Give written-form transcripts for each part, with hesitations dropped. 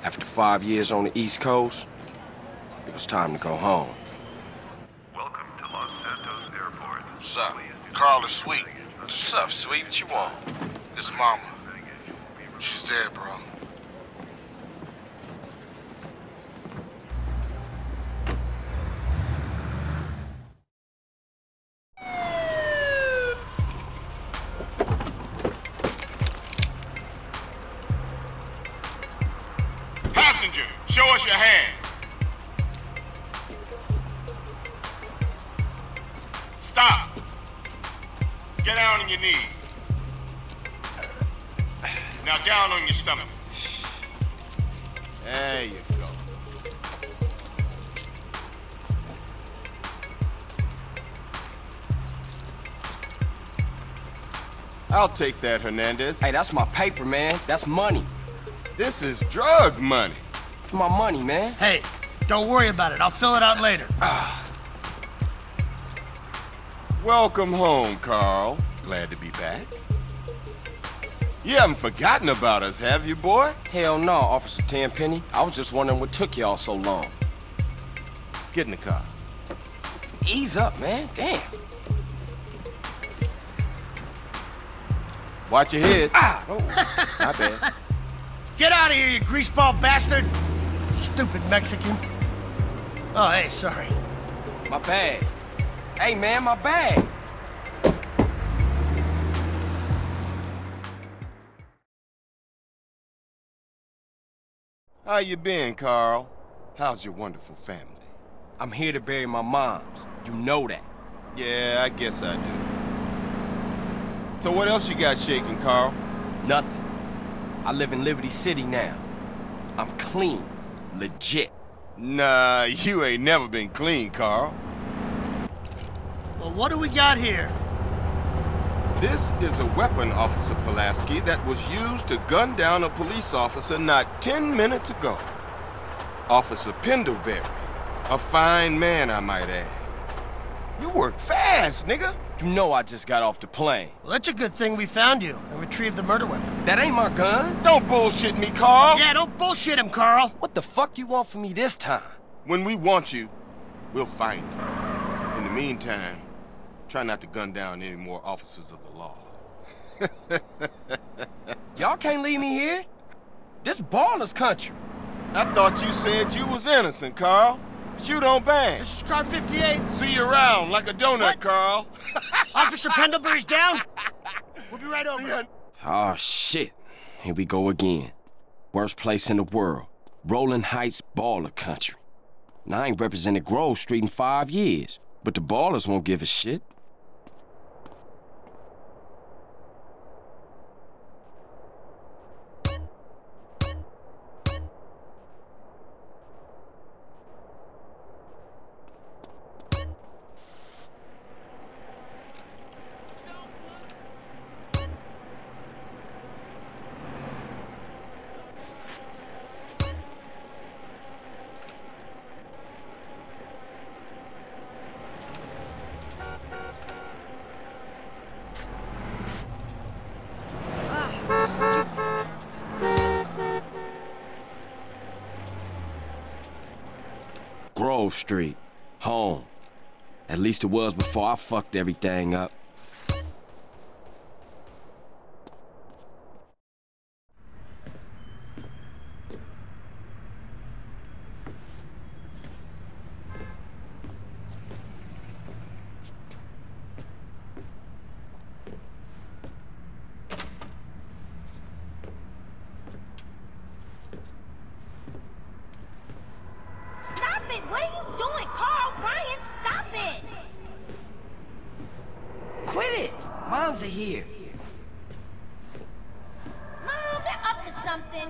After 5 years on the East Coast, it was time to go home. Welcome to Los Santos Airport. What's up? Carl is sweet. What's up, sweet? What you want? His mama. She's dead, bro. Passenger, show us your hand. Stop. Get down on your knees. Now down on your stomach. There you go. I'll take that, Hernandez. Hey, that's my paper, man. That's money. This is drug money. My money, man. Hey, don't worry about it. I'll fill it out later. Welcome home, Carl. Glad to be back. You haven't forgotten about us, have you, boy? Hell no, Officer Tenpenny. I was just wondering what took y'all so long. Get in the car. Ease up, man. Damn. Watch your head. Ah! Oh, my bad. Get out of here, you greaseball bastard! Stupid Mexican. Oh, hey, sorry. My bag. Hey, man, my bag. How you been, Carl? How's your wonderful family? I'm here to bury my moms. You know that. Yeah, I guess I do. So what else you got shaking, Carl? Nothing. I live in Liberty City now. I'm clean. Legit. Nah, you ain't never been clean, Carl. Well, what do we got here? This is a weapon, Officer Pulaski, that was used to gun down a police officer not 10 minutes ago. Officer Pendlebury. A fine man, I might add. You work fast, nigga. You know I just got off the plane. Well, that's a good thing we found you and retrieved the murder weapon. That ain't my gun. Don't bullshit me, Carl. Yeah, don't bullshit him, Carl. What the fuck you want from me this time? When we want you, we'll find you. In the meantime, try not to gun down any more officers of the law. Y'all can't leave me here. This baller's country. I thought you said you was innocent, Carl. Shoot on bang. This is car 58. See you around like a donut, What? Carl. Officer Pendlebury's down. We'll be right over. Oh, shit. Here we go again. Worst place in the world. Rolling Heights baller country. Now, I ain't represented Grove Street in 5 years, but the ballers won't give a shit. Grove Street. Home. At least it was before I fucked everything up. What are you doing, Carl? Brian, stop it! Quit it! Moms are here. Mom, they're up to something.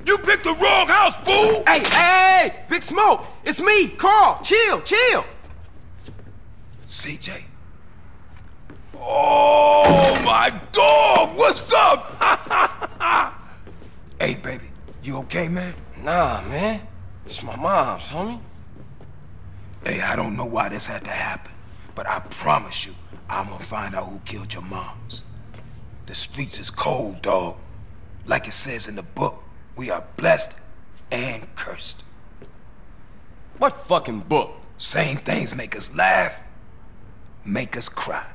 You picked the wrong house, fool! Hey, hey! Big Smoke! It's me, Carl! Chill, chill! CJ? Oh, my dog! What's up? Hey, baby, you okay, man? Nah, man. It's my mom's, homie. Hey, I don't know why this had to happen, but I promise you, I'm gonna find out who killed your moms. The streets is cold, dog. Like it says in the book, we are blessed and cursed. What fucking book? Same things make us laugh, make us cry.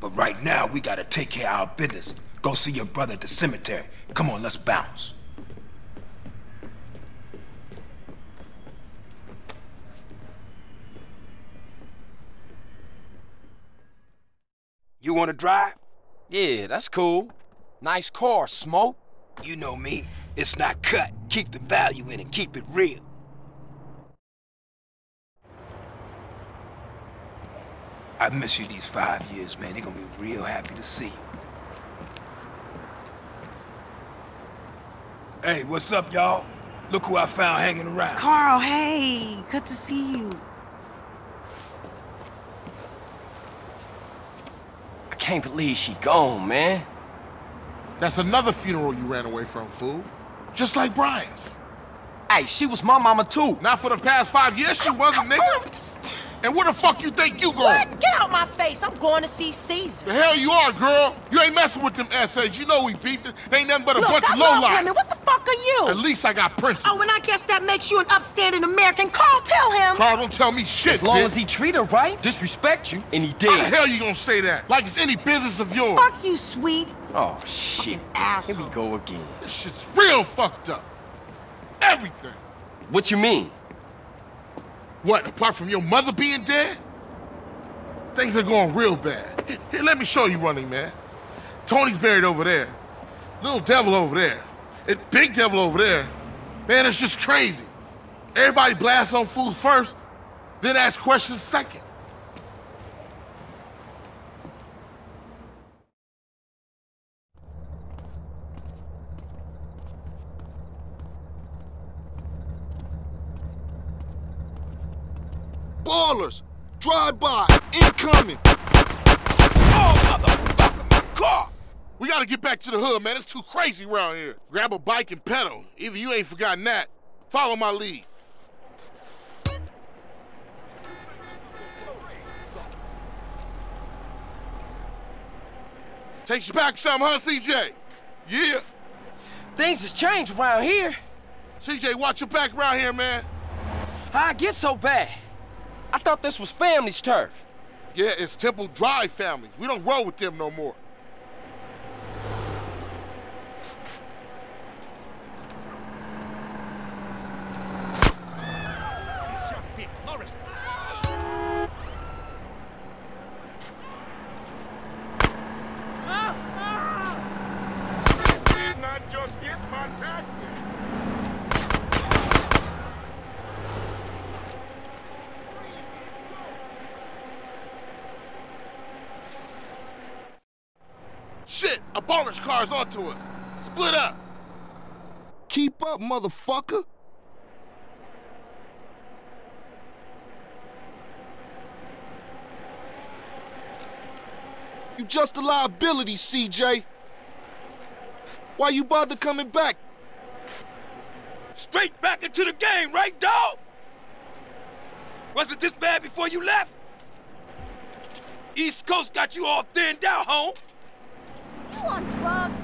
But right now, we gotta take care of our business. Go see your brother at the cemetery. Come on, let's bounce. You wanna drive? Yeah, that's cool. Nice car, Smoke. You know me. It's not cut. Keep the value in it. Keep it real. I miss you these 5 years, man. They're gonna be real happy to see you. Hey, what's up, y'all? Look who I found hanging around. Carl, hey, good to see you. I can't believe she gone, man. That's another funeral you ran away from, fool. Just like Brian's. Hey, she was my mama too. Not for the past 5 years she wasn't, nigga. And where the fuck you think you going? What? Get out my face. I'm going to see Caesar. The hell you are, girl. You ain't messing with them essays. You know we beefed it. They ain't nothing but a Look, bunch I of love lowlife. women. What the fuck are you? At least I got principles. Oh, and I guess that makes you an upstanding American. Carl, tell him. Carl, don't tell me shit, As long bitch. as he treat her right, disrespect you, and he How the did. hell you gonna say that? Like it's any business of yours. Fuck you, sweet. Oh, shit. Asshole. Here we go again. This shit's real fucked up. Everything. What you mean? What, apart from your mother being dead? Things are going real bad. Here, let me show you running, man. Tony's buried over there. Little devil over there. And big devil over there. Man, it's just crazy. Everybody blasts on food first, then ask questions second. Ballers! Drive-by! Incoming! Oh, motherfucker, my car! We gotta get back to the hood, man. It's too crazy around here. Grab a bike and pedal. Either you ain't forgotten that. Follow my lead. Takes you back some, huh, CJ? Yeah. Things has changed around here. CJ, watch your back around here, man. How'd it get so bad? I thought this was family's turf. Yeah, it's Temple Drive family. We don't roll with them no more. Shit, a baller's car's onto us. Split up. Keep up, motherfucker! You just a liability, CJ. Why you bother coming back? Straight back into the game, right, dawg? Wasn't this bad before you left? East Coast got you all thinned out, home. You on drugs?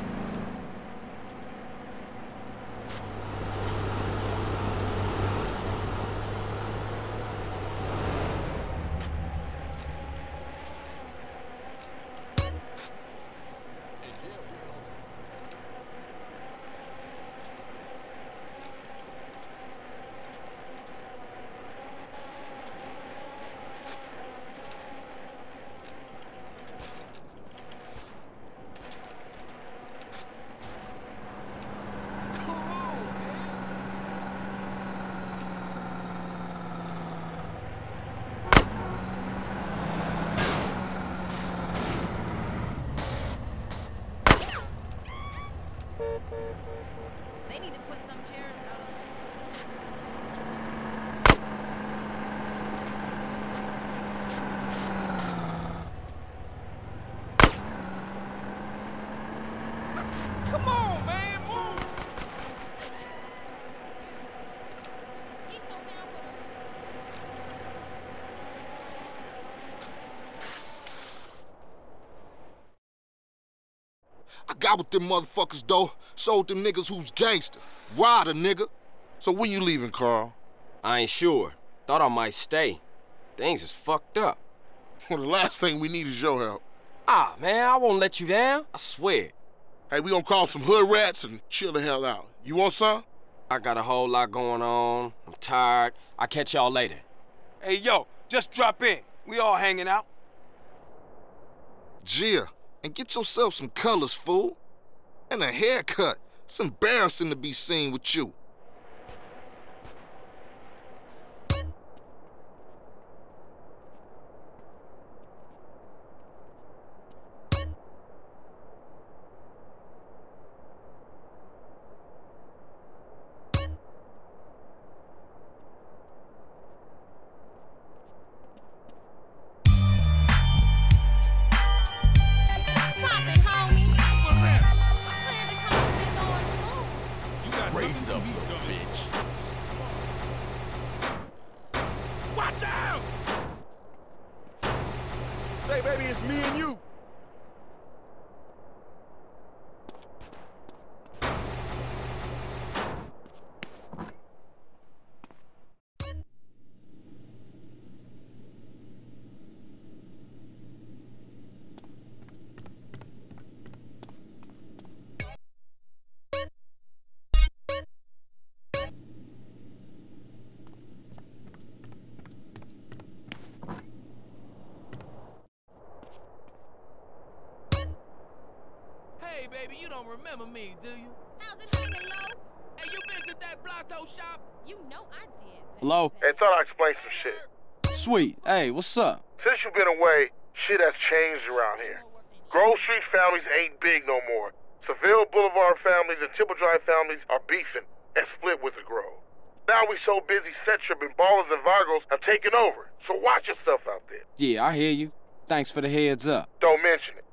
They need to put them chairs out. Come on, man, move. I got with them motherfuckers, though. Sold them niggas who's gangster. Ride a nigga. So when you leaving, Carl? I ain't sure. Thought I might stay. Things is fucked up. Well, the last thing we need is your help. Ah, man, I won't let you down. I swear. Hey, we gonna call some hood rats and chill the hell out. You want some? I got a whole lot going on. I'm tired. I'll catch y'all later. Hey, yo, just drop in. We all hanging out. Gia, and get yourself some colors, fool. And a haircut. It's embarrassing to be seen with you. Poppin', homie. I plan to come sit on food. Raise up, little bitch. Watch out! Say, baby, it's me and you. Hey, baby, you don't remember me, do you? How's it hanging low? Hey, you been to that Blotto shop? You know I did. baby. Hello? Hey, thought I'd explain some shit. Sweet. Hey, what's up? Since you've been away, shit has changed around here. Grove Street families ain't big no more. Seville Boulevard families and Temple Drive families are beefing and split with the Grove. Now we so busy, Set Trip and Ballers and Vagos have taken over. So watch yourself out there. Yeah, I hear you. Thanks for the heads up. Don't mention it.